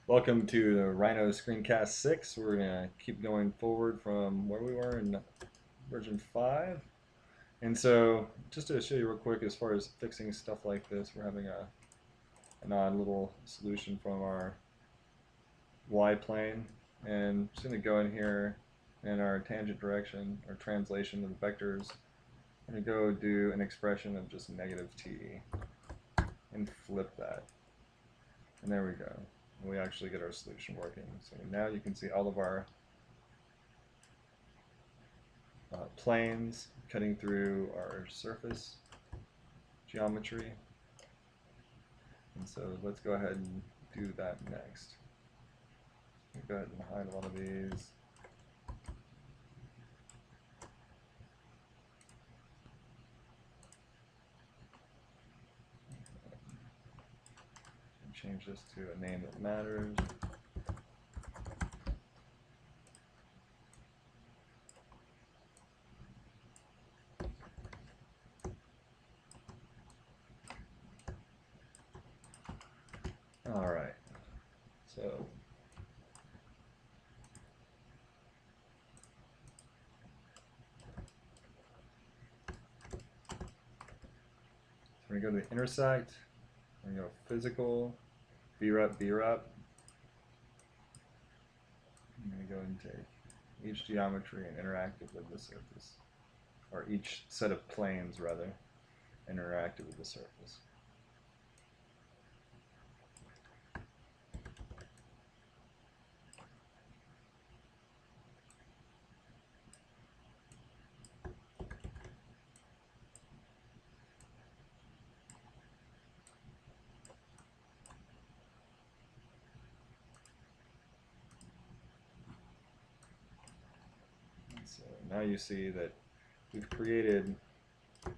Welcome to the Rhino Screencast 6. We're going to keep going forward from where we were in version 5. And so, just to show you real quick, as far as fixing stuff like this, we're having an odd little solution from our Y plane. And just going to go in here in our tangent direction, or translation of the vectors. I'm going to go do an expression of just negative t and flip that. And there we go. We actually get our solution working. So now you can see all of our planes cutting through our surface geometry. And so let's go ahead and do that next. Go ahead and hide a lot of these. Change this to a name that matters. All right. So we're going to go to intersect. We're going to go physical, VREP, VREP. I'm going to go and take each geometry and interact it with the surface, or each set of planes rather, interact it with the surface. So now you see that we've created a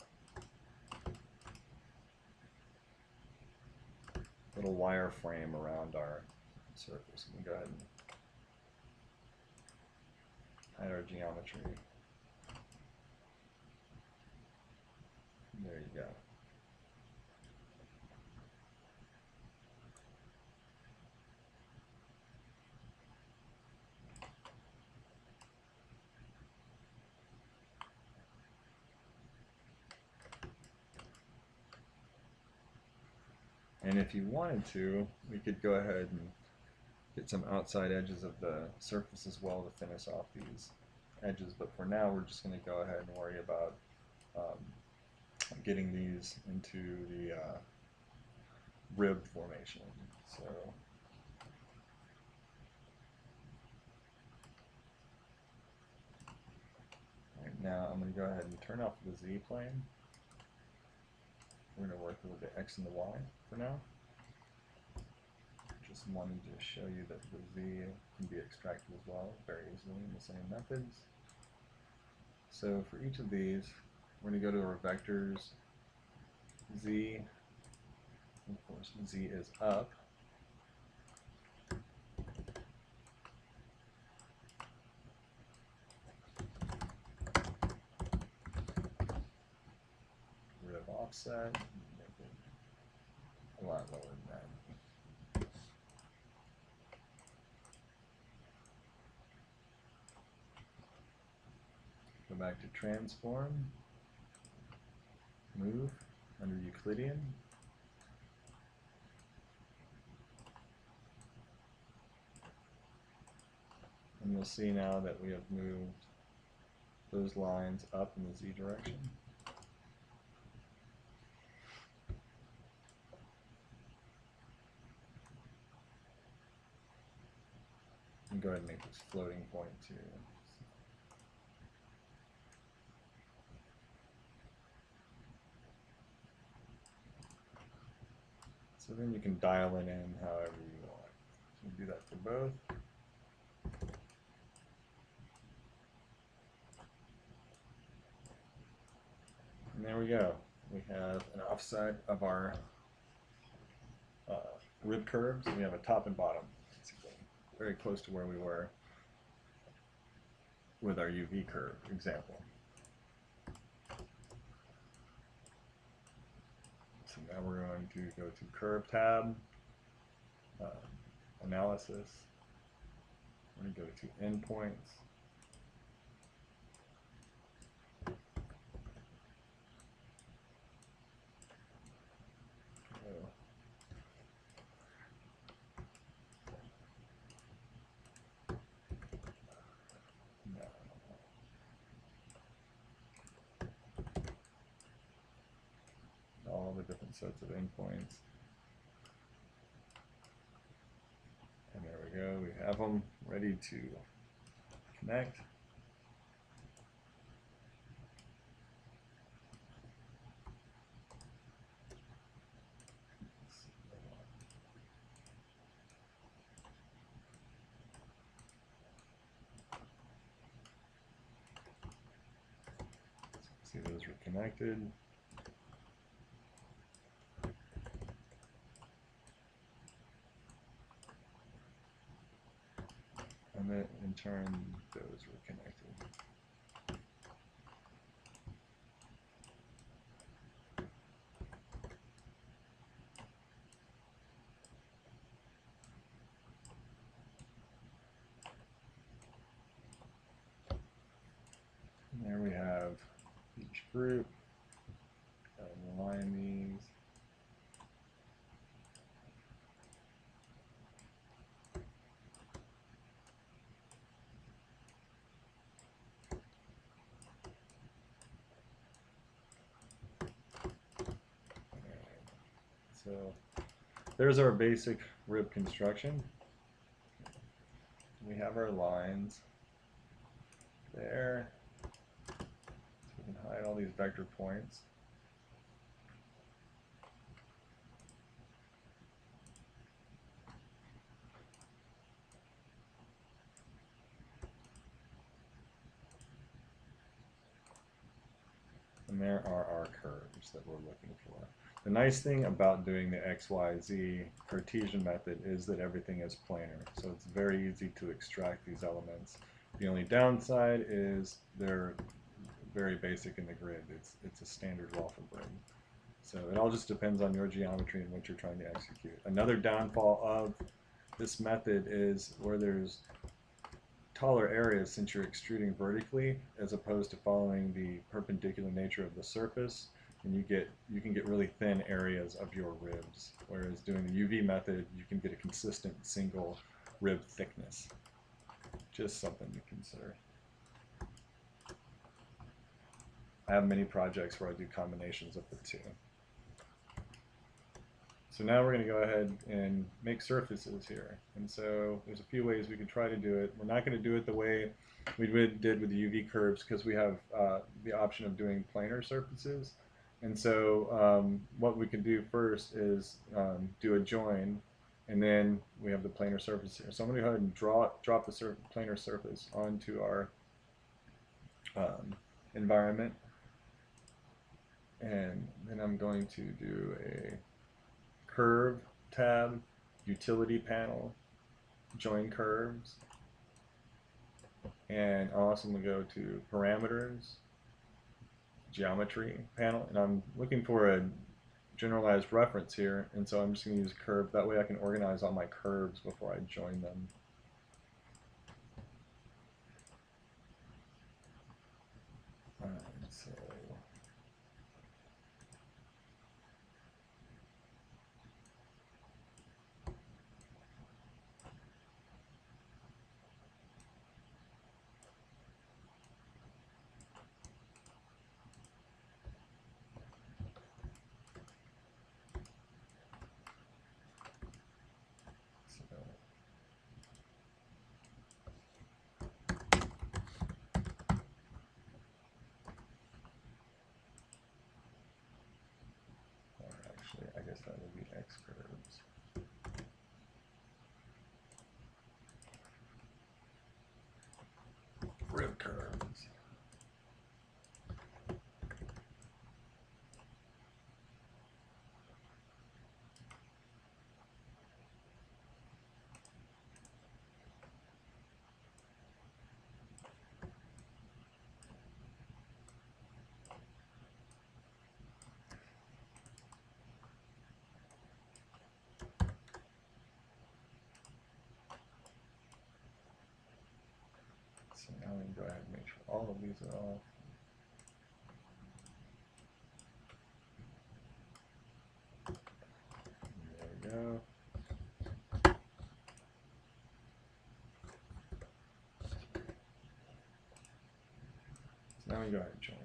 little wireframe around our surface. We can go ahead and hide our geometry. There you go. And if you wanted to, we could go ahead and get some outside edges of the surface as well to finish off these edges. But for now, we're just going to go ahead and worry about getting these into the rib formation. So right now, I'm going to go ahead and turn off the Z plane. We're going to work with the X and the Y for now. Just wanted to show you that the Z can be extracted as well very easily in the same methods. So for each of these, we're going to go to our vectors. Z, of course, Z is up. Rid of offset, make it a lot lower than that. Go back to transform, move under Euclidean. And you'll see now that we have moved those lines up in the Z direction. And go ahead and make this floating point too. So then you can dial it in however you want. So you do that for both. And there we go. We have an offset of our rib curves. We have a top and bottom. It's very close to where we were with our UV curve example. So now we're going to go to Curve tab. analysis. We're going to go to endpoints. All the different sets of endpoints. And there we go. We have them ready to connect. See, those are connected. And then in turn, those were connected. And there we have each group. Align these. So there's our basic rib construction. We have our lines there. So we can hide all these vector points. And there are our curves that we're looking for. The nice thing about doing the XYZ Cartesian method is that everything is planar, so it's very easy to extract these elements. The only downside is they're very basic in the grid. It's a standard Walfen grid. So it all just depends on your geometry and what you're trying to execute. Another downfall of this method is where there's taller areas, since you're extruding vertically as opposed to following the perpendicular nature of the surface, and you can get really thin areas of your ribs, whereas doing the UV method you can get a consistent single rib thickness. Just something to consider. I have many projects where I do combinations of the two. So now we're going to go ahead and make surfaces here. And so there's a few ways we could try to do it. We're not going to do it the way we did with the UV curves because we have the option of doing planar surfaces. And so what we can do first is do a join, and then we have the planar surface here. So I'm going to go ahead and drop the planar surface onto our environment. And then I'm going to do a curve tab, utility panel, join curves, and I'm also going to go to parameters, geometry panel, and I'm looking for a generalized reference here, and so I'm just going to use curve. That way I can organize all my curves before I join them. So Go ahead and make sure all of these are off. There we go. So now we go ahead and join them.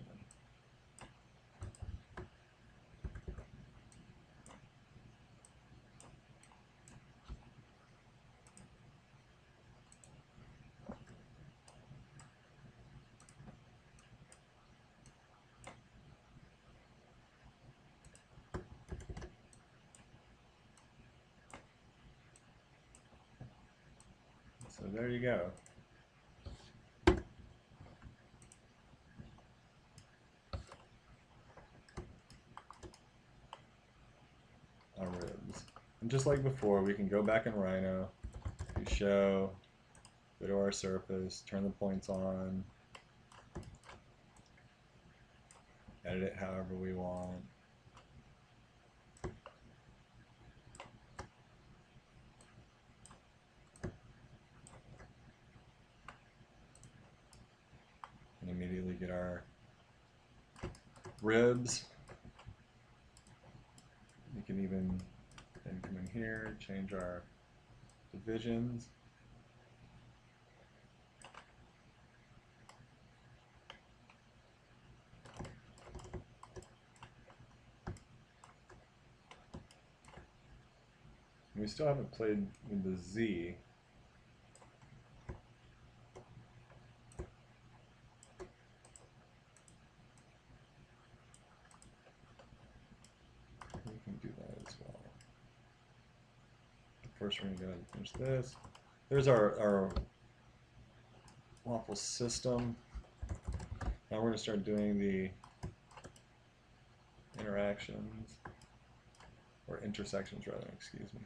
So there you go. Our ribs. And just like before, we can go back in Rhino, we show, go to our surface, turn the points on, edit it however we want. And immediately get our ribs. We can even then come in here, change our divisions. We still haven't played with the Z. We can do that as well. First we're going to go ahead and finish this. There's our waffle system. Now we're going to start doing the interactions, or intersections rather, excuse me.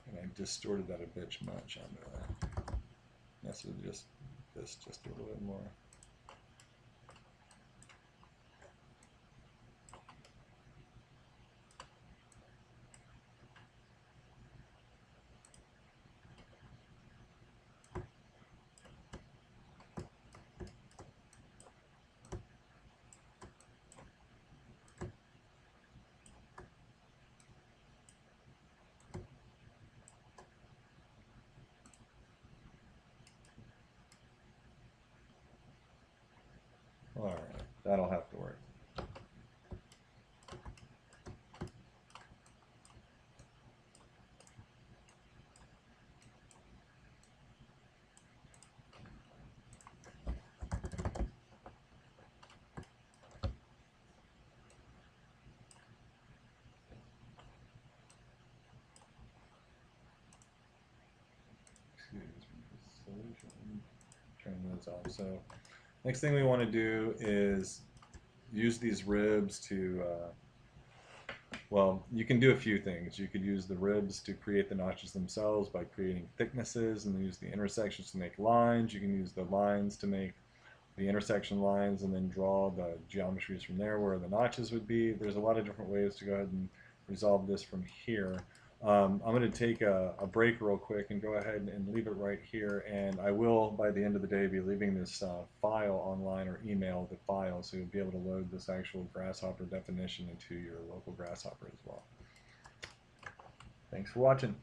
And I distorted that a bit much on that. That's just this, just do a little bit more. Alright, that'll have to work. Excuse me, solution. Turn those off. So next thing we want to do is use these ribs to, well, you can do a few things. You could use the ribs to create the notches themselves by creating thicknesses, and then use the intersections to make lines. You can use the lines to make the intersection lines, and then draw the geometries from there where the notches would be. There's a lot of different ways to go ahead and resolve this from here. I'm going to take a break real quick and go ahead and leave it right here, and I will, by the end of the day, be leaving this file online, or email the file, so you'll be able to load this actual Grasshopper definition into your local Grasshopper as well. Thanks for watching.